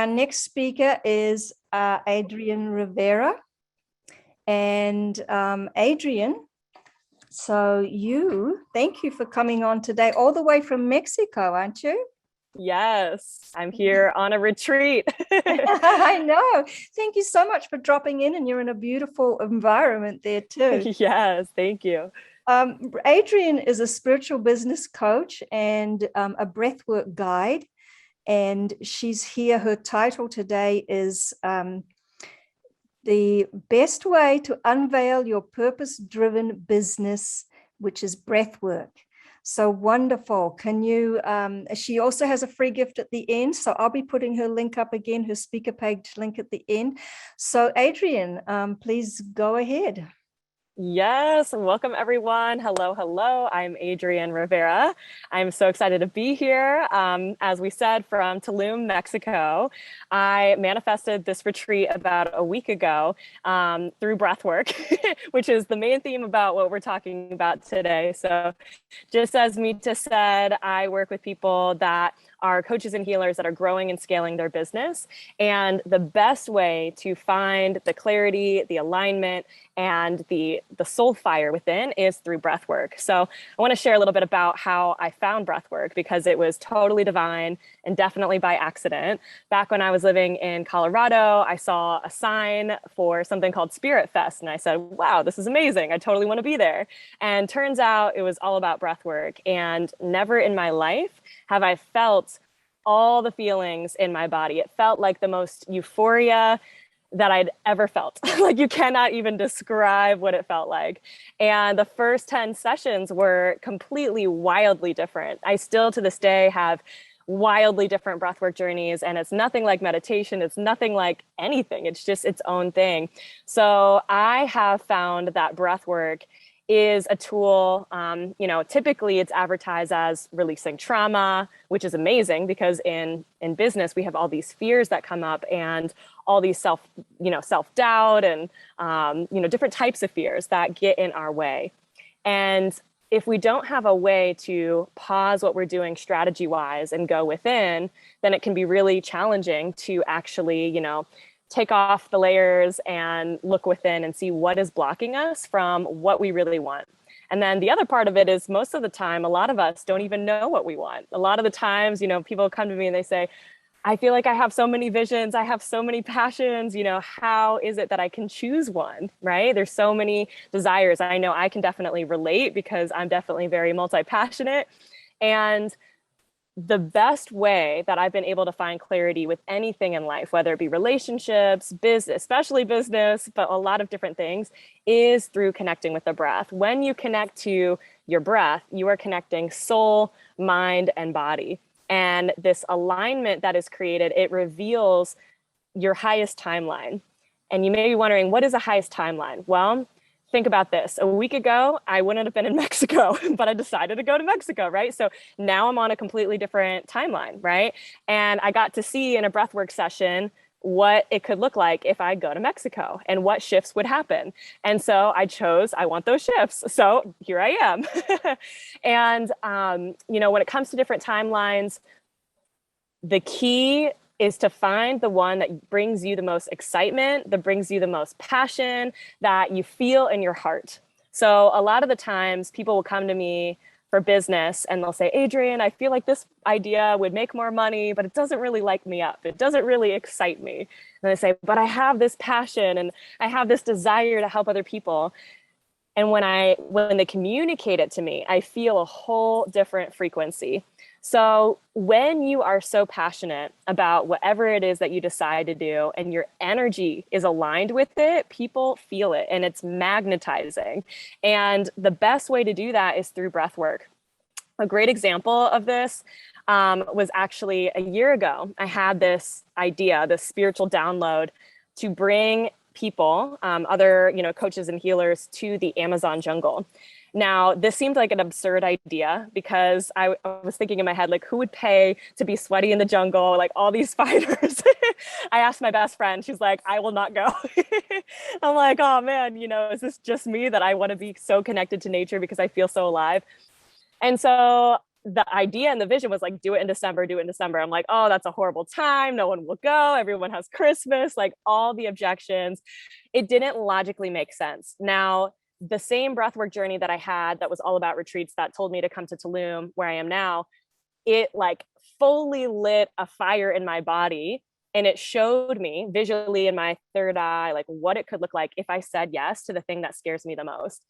our next speaker is Adrian Rivera. And Adrian, thank you for coming on today, all the way from Mexico, aren't you? Yes, I'm here on a retreat. I know. Thank you so much for dropping in, and you're in a beautiful environment there too. Yes, thank you. Adrian is a spiritual business coach and a breathwork guide, and she's here. Her title today is the best way to unveil your purpose-driven business, which is breathwork. So wonderful. Can you, she also has a free gift at the end. So I'll be putting her link up again, her speaker page link at the end. So Adrian, please go ahead. Yes, welcome everyone. Hello, hello. I'm Adrian Rivera. I'm so excited to be here. As we said, from Tulum, Mexico. I manifested this retreat about a week ago through breathwork, which is the main theme about what we're talking about today. So just as Mita said, I work with people that are coaches and healers that are growing and scaling their business. And the best way to find the clarity, the alignment, and the soul fire within is through breath work. So I want to share a little bit about how I found breath work, because it was totally divine and definitely by accident. Back when I was living in Colorado, I saw a sign for something called Spirit Fest. And I said, wow, this is amazing. I totally want to be there. And turns out it was all about breath work. And never in my life have I felt all the feelings in my body. It felt like the most euphoria that I'd ever felt. Like, you cannot even describe what it felt like. And the first 10 sessions were completely wildly different. I still to this day have wildly different breathwork journeys, and it's nothing like meditation. It's nothing like anything. It's just its own thing. So I have found that breathwork is a tool, typically it's advertised as releasing trauma, which is amazing because in business, we have all these fears that come up and all these self-doubt and, different types of fears that get in our way. And if we don't have a way to pause what we're doing strategy-wise and go within, then it can be really challenging to actually, take off the layers and look within and see what is blocking us from what we really want. And then the other part of it is, most of the time, a lot of us don't even know what we want. A lot of the times, people come to me and they say, I feel like I have so many visions, I have so many passions, how is it that I can choose one, right? There's so many desires. I know I can definitely relate because I'm definitely very multi-passionate. And the best way that I've been able to find clarity with anything in life, whether it be relationships, business, especially business, but a lot of different things, is through connecting with the breath. When you connect to your breath, you are connecting soul, mind, and body. And this alignment that is created, it reveals your highest timeline. And you may be wondering, what is a highest timeline? Well, think about this. A week ago, I wouldn't have been in Mexico, but I decided to go to Mexico, right? So now I'm on a completely different timeline, right? And I got to see in a breathwork session what it could look like if I go to Mexico and what shifts would happen. And so I want those shifts. So here I am. And, when it comes to different timelines, the key is to find the one that brings you the most excitement, that brings you the most passion, that you feel in your heart. So a lot of the times people will come to me for business and they'll say, Adrian, I feel like this idea would make more money, but it doesn't really light me up. It doesn't really excite me. And I say, but I have this passion and I have this desire to help other people. And when they communicate it to me, I feel a whole different frequency. So when you are so passionate about whatever it is that you decide to do and your energy is aligned with it, people feel it and it's magnetizing. And the best way to do that is through breath work. A great example of this was actually a year ago. I had this idea, this spiritual download to bring people, other coaches and healers, to the Amazon jungle. Now, this seemed like an absurd idea because I was thinking in my head, like, who would pay to be sweaty in the jungle, like all these fighters? I asked my best friend, she's like, I will not go. I'm like, oh man, is this just me that I want to be so connected to nature because I feel so alive? And so the idea and the vision was like, do it in December, do it in December. I'm like, oh, that's a horrible time. No one will go. Everyone has Christmas, like all the objections. It didn't logically make sense. Now, the same breathwork journey that I had that was all about retreats that told me to come to Tulum, where I am now, it like fully lit a fire in my body. And it showed me visually in my third eye, like what it could look like if I said yes to the thing that scares me the most.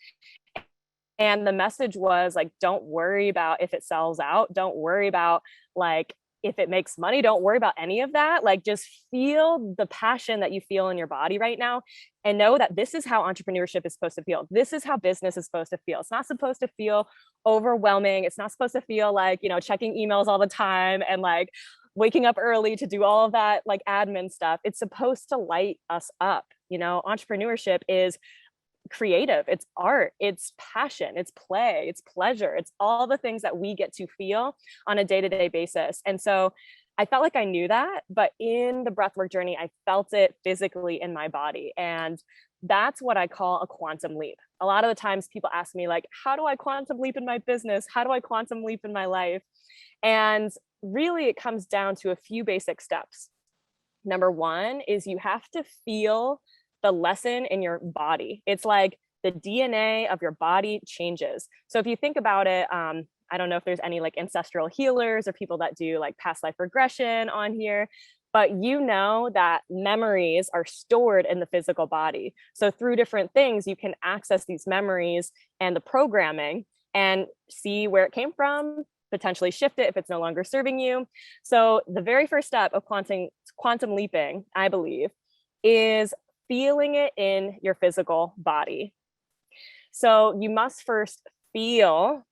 And the message was like, don't worry about if it sells out. Don't worry about like if it makes money. Don't worry about any of that. Like just feel the passion that you feel in your body right now and know that this is how entrepreneurship is supposed to feel. This is how business is supposed to feel. It's not supposed to feel overwhelming. It's not supposed to feel like, you know, checking emails all the time and like waking up early to do all of that like admin stuff. It's supposed to light us up. You know, entrepreneurship is creative, it's art, it's passion, it's play, it's pleasure, it's all the things that we get to feel on a day-to-day basis. And so I felt like I knew that, but in the breathwork journey, I felt it physically in my body. And that's what I call a quantum leap. A lot of the times people ask me like, how do I quantum leap in my business? How do I quantum leap in my life? And really it comes down to a few basic steps. Number one is you have to feel the lesson in your body. It's like the DNA of your body changes. So if you think about it, I don't know if there's any like ancestral healers or people that do like past life regression on here, but you know that memories are stored in the physical body. So through different things, you can access these memories and the programming and see where it came from, potentially shift it if it's no longer serving you. So the very first step of quantum leaping, I believe, is feeling it in your physical body. So you must first feel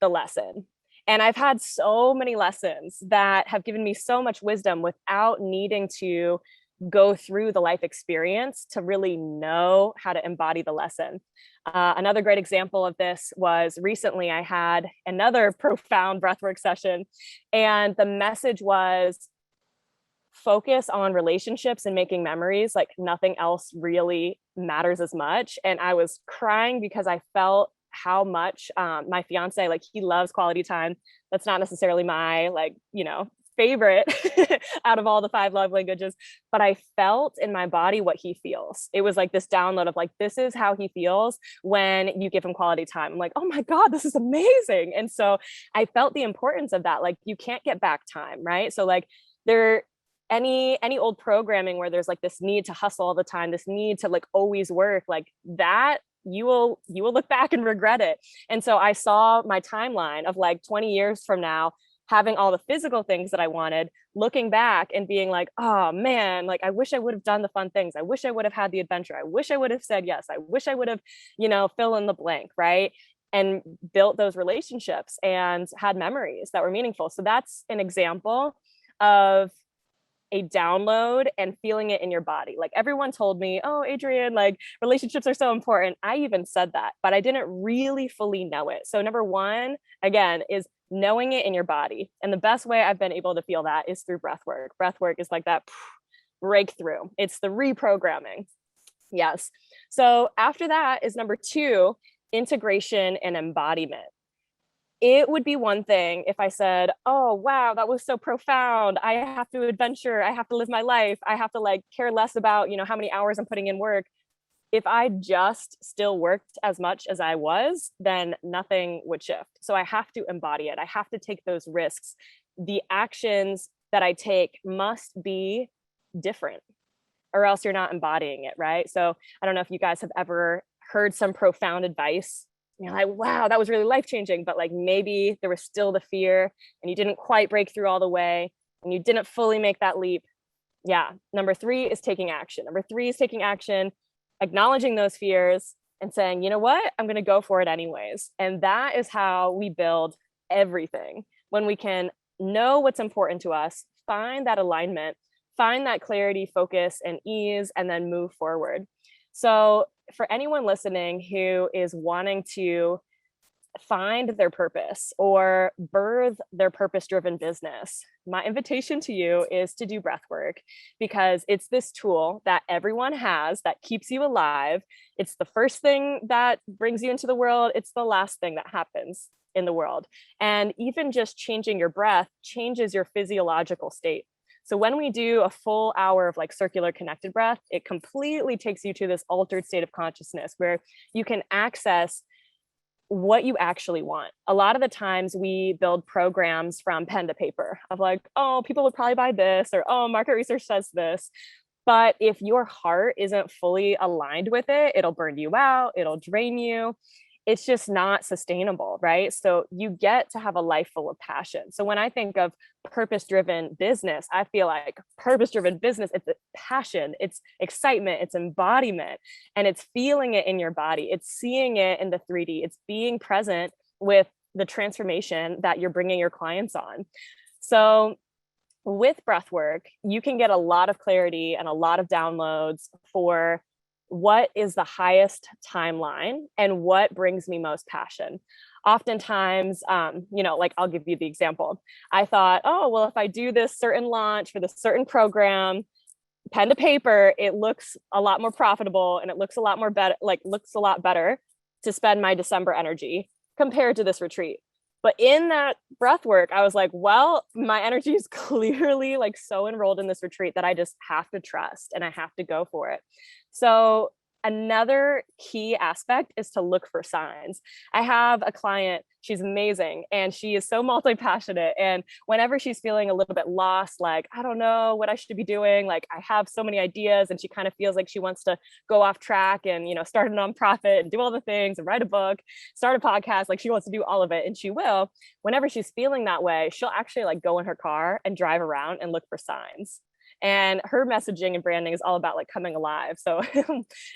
the lesson. And I've had so many lessons that have given me so much wisdom without needing to go through the life experience to really know how to embody the lesson. Another great example of this was recently I had another profound breathwork session, and the message was focus on relationships and making memories. Like nothing else really matters as much. And I was crying because I felt how much my fiance, like he loves quality time. That's not necessarily my like, you know, favorite out of all the 5 love languages, but I felt in my body what he feels. It was like this download of like, this is how he feels when you give him quality time. I'm like, oh my God, this is amazing. And so I felt the importance of that. Like you can't get back time, right? So like there, any old programming where there's like this need to hustle all the time, this need to like always work, like that you will look back and regret it. And so I saw my timeline of like 20 years from now having all the physical things that I wanted, looking back and being like, oh man, like I wish I would have done the fun things. I wish I would have had the adventure. I wish I would have said yes. I wish I would have, you know, fill in the blank, right? And built those relationships and had memories that were meaningful. So that's an example of a download and feeling it in your body. Like everyone told me, oh, Adrienne, like relationships are so important. I even said that, but I didn't really fully know it. So number one, again, is knowing it in your body. And the best way I've been able to feel that is through breath work. Breath work is like that breakthrough. It's the reprogramming. Yes. So after that is number two, integration and embodiment. It would be one thing if I said, oh, wow, that was so profound. I have to adventure. I have to live my life. I have to like care less about, you know, how many hours I'm putting in work. If I just still worked as much as I was, then nothing would shift. So I have to embody it. I have to take those risks. The actions that I take must be different, or else you're not embodying it, right? So I don't know if you guys have ever heard some profound advice. You're like, wow, that was really life-changing, but like maybe there was still the fear and you didn't quite break through all the way and you didn't fully make that leap. Yeah. Number three is taking action. Acknowledging those fears and saying, you know what, I'm going to go for it anyways. And that is how we build everything. When we can know what's important to us, find that alignment, find that clarity, focus, and ease, and then move forward. So for anyone listening who is wanting to find their purpose or birth their purpose-driven business, my invitation to you is to do breath work, because it's this tool that everyone has that keeps you alive. It's the first thing that brings you into the world. It's the last thing that happens. in the world. And even just changing your breath changes your physiological state. So when we do a full hour of like circular connected breath, it completely takes you to this altered state of consciousness where you can access what you actually want. A lot of the times we build programs from pen to paper of like, oh, people would probably buy this, or oh, market research says this. But if your heart isn't fully aligned with it, it'll burn you out, it'll drain you. It's just not sustainable, right? So you get to have a life full of passion. So when I think of purpose-driven business, I feel like purpose-driven business, it's passion, it's excitement, it's embodiment, and it's feeling it in your body. It's seeing it in the 3D. It's being present with the transformation that you're bringing your clients on. So with breath work, you can get a lot of clarity and a lot of downloads for what is the highest timeline and what brings me most passion. Oftentimes, like I'll give you the example. I thought, oh, well, if I do this certain launch for this certain program, pen to paper, it looks a lot more profitable and it looks a lot more better, looks a lot better to spend my December energy compared to this retreat. But in that breath work, I was like, well, my energy is clearly like so enrolled in this retreat that I just have to trust and I have to go for it. So another key aspect is to look for signs. I have a client, she's amazing, and she is so multi-passionate. And whenever she's feeling a little bit lost, like, I don't know what I should be doing, like I have so many ideas, and she kind of feels like she wants to go off track and, start a nonprofit and do all the things and write a book, start a podcast, like she wants to do all of it. And she will, whenever she's feeling that way, she'll actually like go in her car and drive around and look for signs. And her messaging and branding is all about like coming alive. So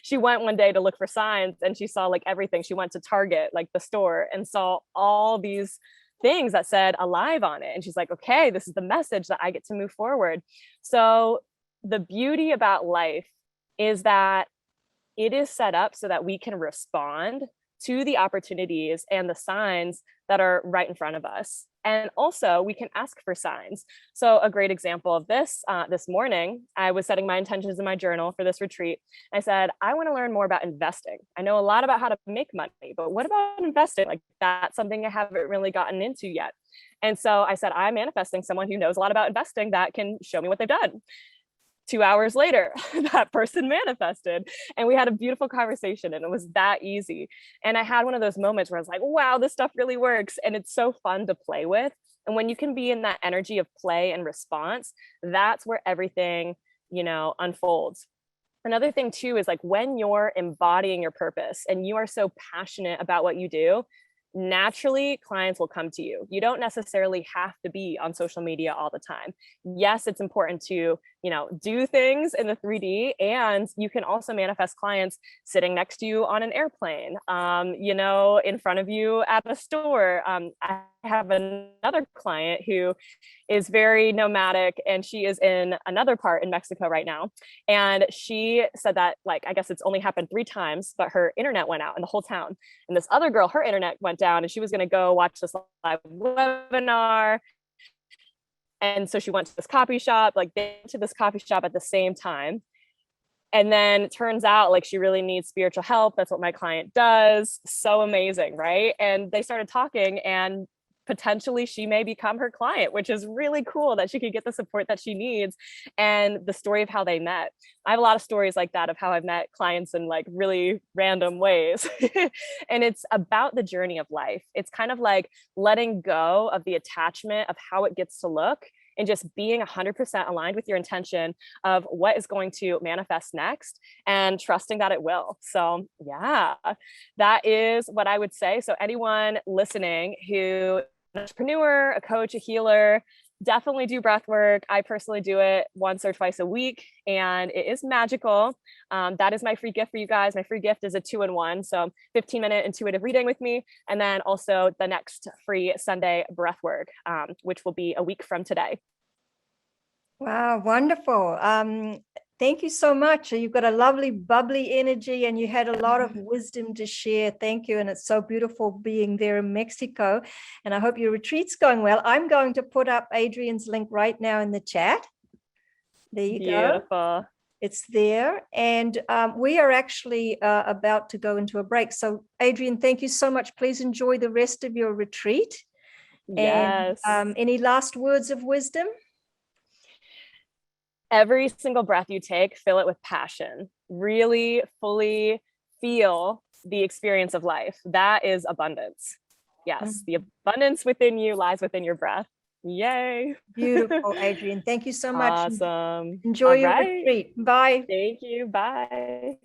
she went one day to look for signs and she saw like everything. She went to Target, like the store, and saw all these things that said alive on it. And she's like, okay, this is the message that I get to move forward. So the beauty about life is that it is set up so that we can respond to the opportunities and the signs that are right in front of us. And also we can ask for signs. So a great example of this, this morning, I was setting my intentions in my journal for this retreat. I said, I want to learn more about investing. I know a lot about how to make money, but what about investing? Like that's something I haven't really gotten into yet. And so I said, I'm manifesting someone who knows a lot about investing that can show me what they've done. 2 hours later, that person manifested and we had a beautiful conversation and it was that easy. And I had one of those moments where I was like, wow, this stuff really works. And it's so fun to play with. And when you can be in that energy of play and response, that's where everything, unfolds. Another thing too, is like when you're embodying your purpose and you are so passionate about what you do, naturally clients will come to you. You don't necessarily have to be on social media all the time. Yes, it's important to, do things in the 3D, and you can also manifest clients sitting next to you on an airplane, in front of you at a store. I have another client who is very nomadic and she is in another part in Mexico right now. And she said that, like, I guess it's only happened 3 times, but her internet went out in the whole town. And this other girl, her internet went down and she was going to go watch this live webinar. And so she went to this coffee shop, like they went to this coffee shop at the same time. And then it turns out like she really needs spiritual help. That's what my client does. So amazing, right? And they started talking and potentially she may become her client, which is really cool that she could get the support that she needs. And the story of how they met. I have a lot of stories like that of how I've met clients in like really random ways. And it's about the journey of life. It's kind of like letting go of the attachment of how it gets to look and just being 100% aligned with your intention of what is going to manifest next and trusting that it will. So yeah, that is what I would say. So anyone listening who an entrepreneur, a coach, a healer, definitely do breath work. I personally do it once or twice a week and it is magical. That is my free gift for you guys. My free gift is a 2-in-1. So 15-minute intuitive reading with me. And then also the next free Sunday breath work, which will be a week from today. Wow, wonderful. Thank you so much. You've got a lovely, bubbly energy and you had a lot of wisdom to share. Thank you. And it's so beautiful being there in Mexico. And I hope your retreat's going well. I'm going to put up Adrian's link right now in the chat. There you go. Beautiful. It's there. And we are actually about to go into a break. So Adrian, thank you so much. Please enjoy the rest of your retreat. Yes. And any last words of wisdom? Every single breath you take, fill it with passion. Really fully feel the experience of life. That is abundance. Yes, the abundance within you lies within your breath. Yay. Beautiful, Adrian. Thank you so much. Awesome. Enjoy All your right. retreat. Bye. Thank you. Bye.